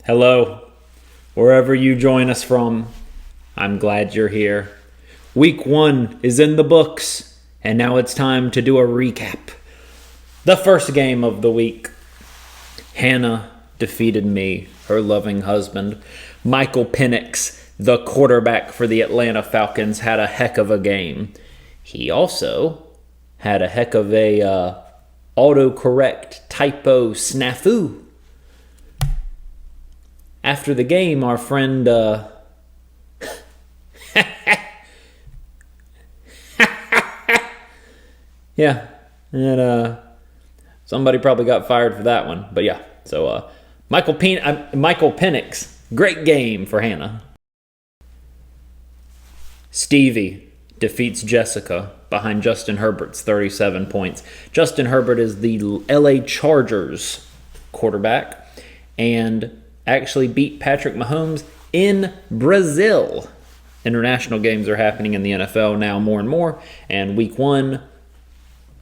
Hello, wherever you join us from, I'm glad you're here. Week 1 is in the books, and now it's time to do a recap. The first game of the week. Hannah defeated me, her loving husband. Michael Penix, the quarterback for the Atlanta Falcons, had a heck of a game. He also had a heck of a autocorrect typo snafu. After the game, our friend yeah, and somebody probably got fired for that one. But yeah, so Michael Penix, great game for Hannah. Stevie defeats Jessica behind Justin Herbert's 37 points. Justin Herbert is the LA Chargers quarterback and actually beat Patrick Mahomes in Brazil. International games are happening in the NFL now more and more, and week 1,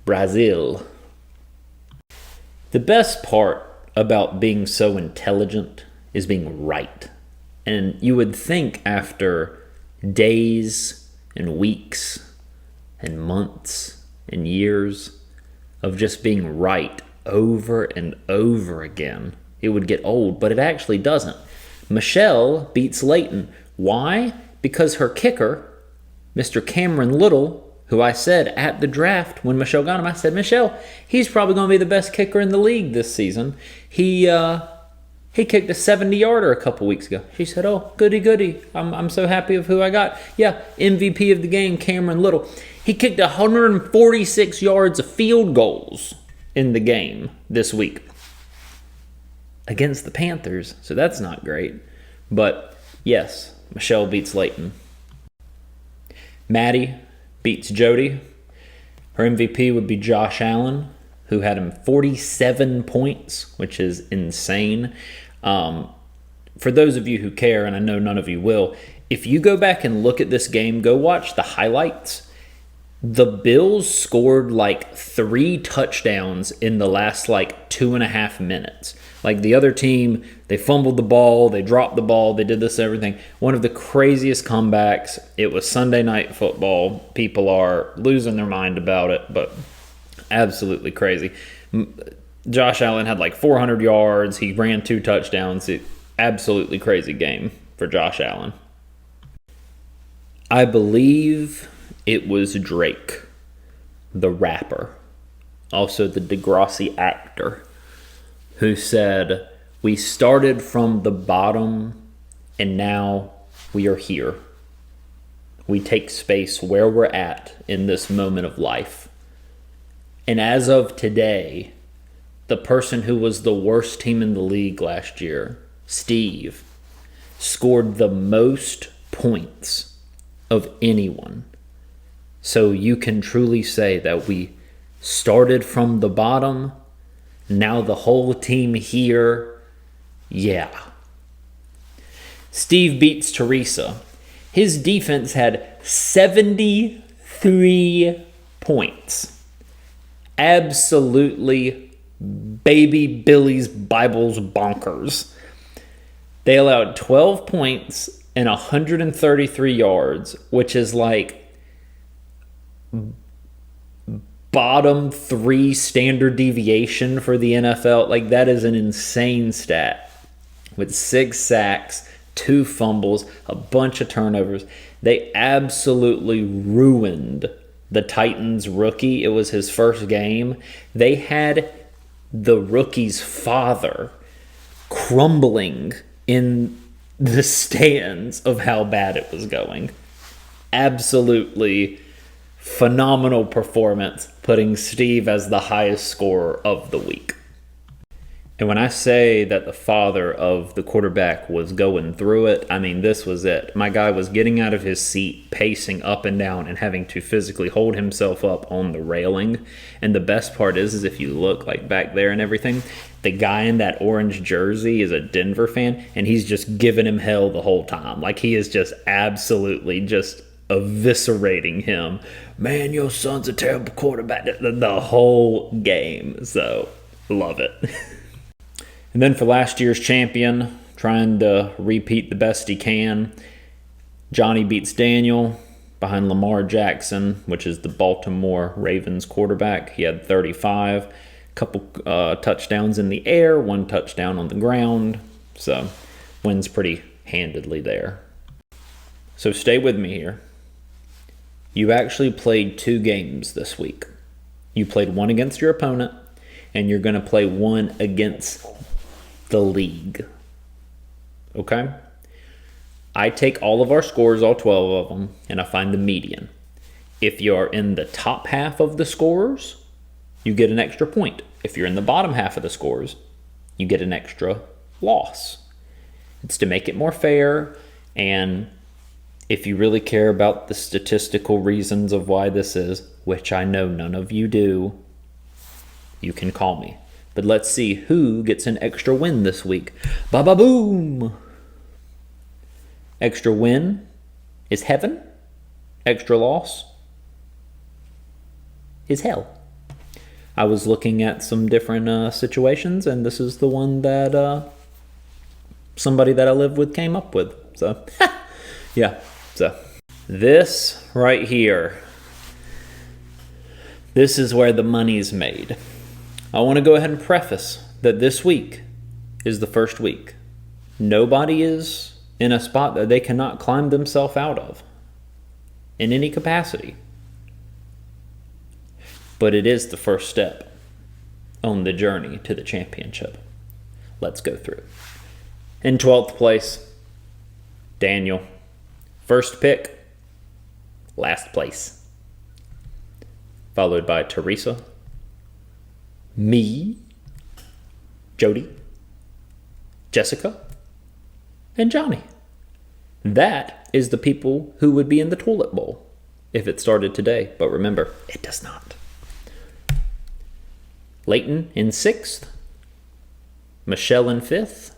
Brazil. The best part about being so intelligent is being right. And you would think after days and weeks and months and years of just being right over and over again, it would get old, but it actually doesn't. Michelle beats Leighton. Why? Because her kicker, Mr. Cameron Little, who I said at the draft when Michelle got him, I said, Michelle, he's probably going to be the best kicker in the league this season. He kicked a 70-yarder a couple weeks ago. She said, oh, goody. I'm so happy of who I got. Yeah, MVP of the game, Cameron Little. He kicked 146 yards of field goals in the game this week against the Panthers, so that's not great. But yes, Michelle beats Leighton. Maddie beats Jody. Her MVP would be Josh Allen, who had him 47 points, which is insane. For those of you who care, and I know none of you will, if you go back and look at this game, go watch the highlights. The Bills scored like 3 touchdowns in the last 2.5 minutes. Like the other team, they fumbled the ball, they dropped the ball, they did this everything. One of the craziest comebacks. It was Sunday Night Football. People are losing their mind about it, but absolutely crazy. Josh Allen had 400 yards. He ran 2 touchdowns. Absolutely crazy game for Josh Allen. I believe it was Drake, the rapper, also the Degrassi actor, who said, we started from the bottom and now we are here. We take space where we're at in this moment of life. And as of today, the person who was the worst team in the league last year, Steve, scored the most points of anyone. So you can truly say that we started from the bottom. Now the whole team here, yeah. Steve beats Teresa. His defense had 73 points. Absolutely baby Billy's Bibles bonkers. They allowed 12 points and 133 yards, which is bottom 3 standard deviation for the NFL. That is an insane stat. With 6 sacks, 2 fumbles, a bunch of turnovers. They absolutely ruined the Titans rookie. It was his first game. They had the rookie's father crumbling in the stands of how bad it was going. Absolutely phenomenal performance, putting Steve as the highest scorer of the week. And when I say that the father of the quarterback was going through it, I mean, this was it. My guy was getting out of his seat, pacing up and down, and having to physically hold himself up on the railing. And the best part is if you look back there and everything, the guy in that orange jersey is a Denver fan, and he's just giving him hell the whole time. He is just absolutely just eviscerating him. Man, your son's a terrible quarterback. The whole game. So, love it. And then for last year's champion, trying to repeat the best he can. Johnny beats Daniel behind Lamar Jackson, which is the Baltimore Ravens quarterback. He had 35, couple touchdowns in the air, 1 touchdown on the ground. So wins pretty handedly there. So stay with me here. You actually played 2 games this week. You played 1 against your opponent, and you're going to play 1 against the league. Okay? I take all of our scores, all 12 of them, and I find the median. If you are in the top half of the scores, you get an extra point. If you're in the bottom half of the scores, you get an extra loss. It's to make it more fair, and if you really care about the statistical reasons of why this is, which I know none of you do, you can call me. But let's see who gets an extra win this week. Ba-ba-boom! Extra win is heaven. Extra loss is hell. I was looking at some different situations, and this is the one that somebody that I live with came up with. So, yeah. So, this right here, this is where the money's made. I want to go ahead and preface that this week is the first week. Nobody is in a spot that they cannot climb themselves out of in any capacity. But it is the first step on the journey to the championship. Let's go through. In 12th place, Daniel. First pick, last place. Followed by Teresa, me, Jody, Jessica, and Johnny. That is the people who would be in the toilet bowl if it started today. But remember, it does not. Leighton in 6th, Michelle in 5th,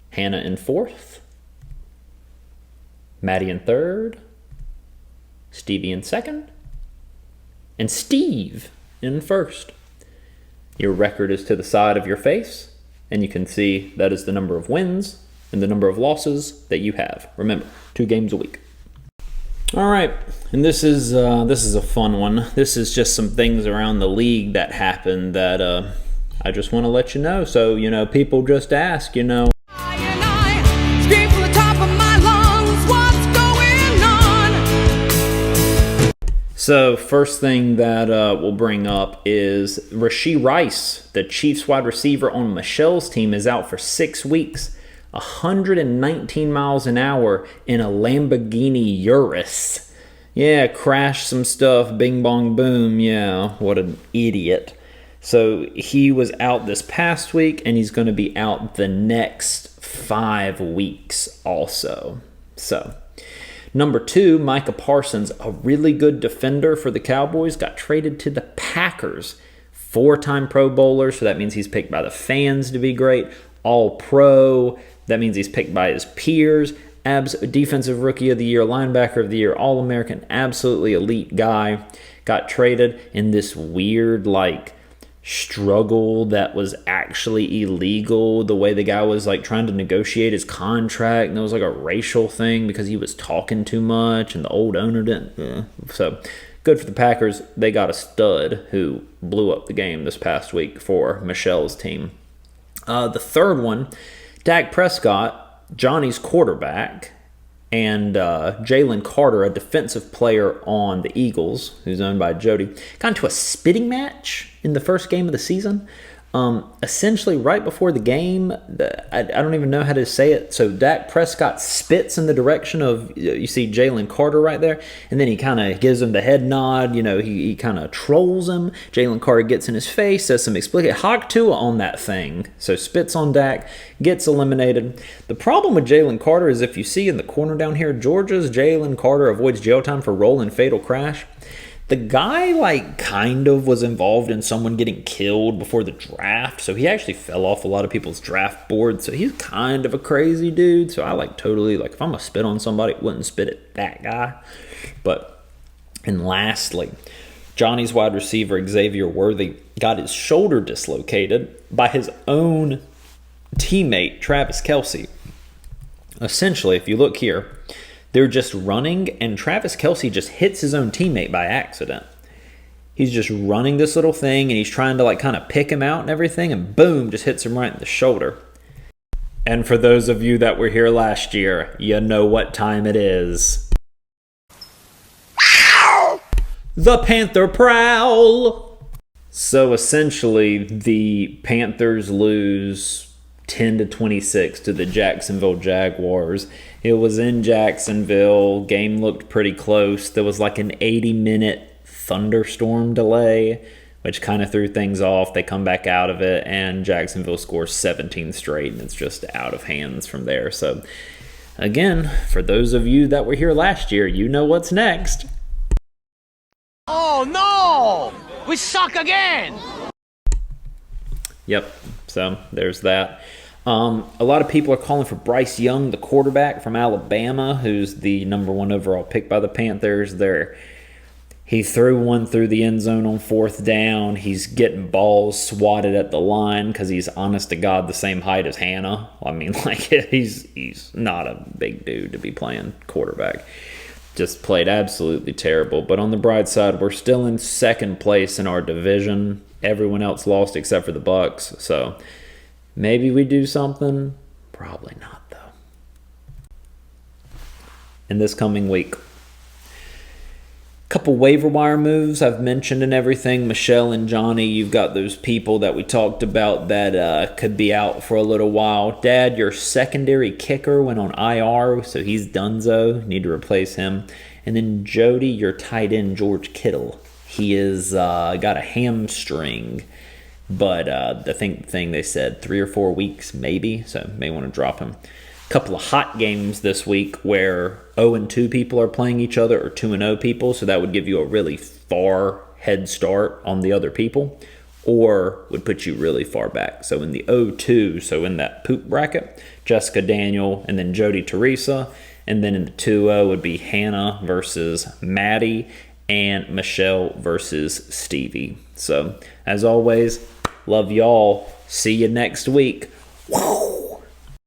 Hannah in 4th, Maddie in 3rd, Stevie in 2nd, and Steve in 1st. Your record is to the side of your face, and you can see that is the number of wins and the number of losses that you have. Remember, 2 games a week. All right, and this is a fun one. This is just some things around the league that happened that I just want to let you know. So, people just ask, So first thing that we'll bring up is Rashee Rice, the Chiefs wide receiver on Michelle's team, is out for 6 weeks. 119 miles an hour in a Lamborghini Urus. Yeah, crashed some stuff, bing bong boom. Yeah, what an idiot. So he was out this past week, and he's going to be out the next 5 weeks also. So, number 2, Micah Parsons, a really good defender for the Cowboys, got traded to the Packers. 4-time Pro Bowler, so that means he's picked by the fans to be great. All-Pro, that means he's picked by his peers. Defensive Rookie of the Year, Linebacker of the Year, All-American, absolutely elite guy. Got traded in this weird, struggle that was actually illegal. The way the guy was trying to negotiate his contract, and it was a racial thing because he was talking too much and the old owner didn't. So good for the Packers. They got a stud who blew up the game this past week for Michelle's team. The third one, Dak Prescott, Johnny's quarterback, and Jalen Carter, a defensive player on the Eagles, who's owned by Jody, got into a spitting match in the first game of the season. Essentially, right before the game, I don't even know how to say it. So Dak Prescott spits in the direction of, you see Jalen Carter right there, and then he kind of gives him the head nod. He kind of trolls him. Jalen Carter gets in his face, says some explicit Hawk Tua on that thing. So spits on Dak, gets eliminated. The problem with Jalen Carter is if you see in the corner down here, Georgia's Jalen Carter avoids jail time for rolling fatal crash. The guy, kind of was involved in someone getting killed before the draft, so he actually fell off a lot of people's draft boards, so he's kind of a crazy dude, so I, totally, if I'm going to spit on somebody, I wouldn't spit at that guy. And lastly, Johnny's wide receiver, Xavier Worthy, got his shoulder dislocated by his own teammate, Travis Kelce. Essentially, if you look here, they're just running, and Travis Kelce just hits his own teammate by accident. He's just running this little thing, and he's trying to like kind of pick him out and everything, and boom, just hits him right in the shoulder. And for those of you that were here last year, you know what time it is. The Panther Prowl! So essentially, the Panthers lose 10-26 to the Jacksonville Jaguars. It was in Jacksonville. Game looked pretty close. There was like an 80-minute thunderstorm delay, which kind of threw things off. They come back out of it, and Jacksonville scores 17 straight, and it's just out of hands from there. So, again, for those of you that were here last year, you know what's next. Oh, no! We suck again! Yep, so there's that. A lot of people are calling for Bryce Young, the quarterback from Alabama, who's the #1 overall pick by the Panthers. He threw one through the end zone on 4th down. He's getting balls swatted at the line because he's, honest to God, the same height as Hannah. I mean, like, he's not a big dude to be playing quarterback. Just played absolutely terrible. But on the bright side, we're still in 2nd place in our division. Everyone else lost except for the Bucs. So maybe we do something. Probably not, though. In this coming week, couple waiver wire moves I've mentioned and everything. Michelle and Johnny, you've got those people that we talked about that could be out for a little while. Dad, your secondary kicker went on IR, so he's donezo. Need to replace him. And then Jody, your tight end, George Kittle. He is got a hamstring, but I think the thing they said 3 or 4 weeks maybe, so may want to drop him. Couple of hot games this week where 0-2 people are playing each other, or 2-0 people, so that would give you a really far head start on the other people, or would put you really far back. So in the 0-2, so in that poop bracket, Jessica Daniel and then Jody Teresa, and then in the 2-0 would be Hannah versus Maddie, and Michelle versus Stevie. So as always, love y'all. See you next week. Woo!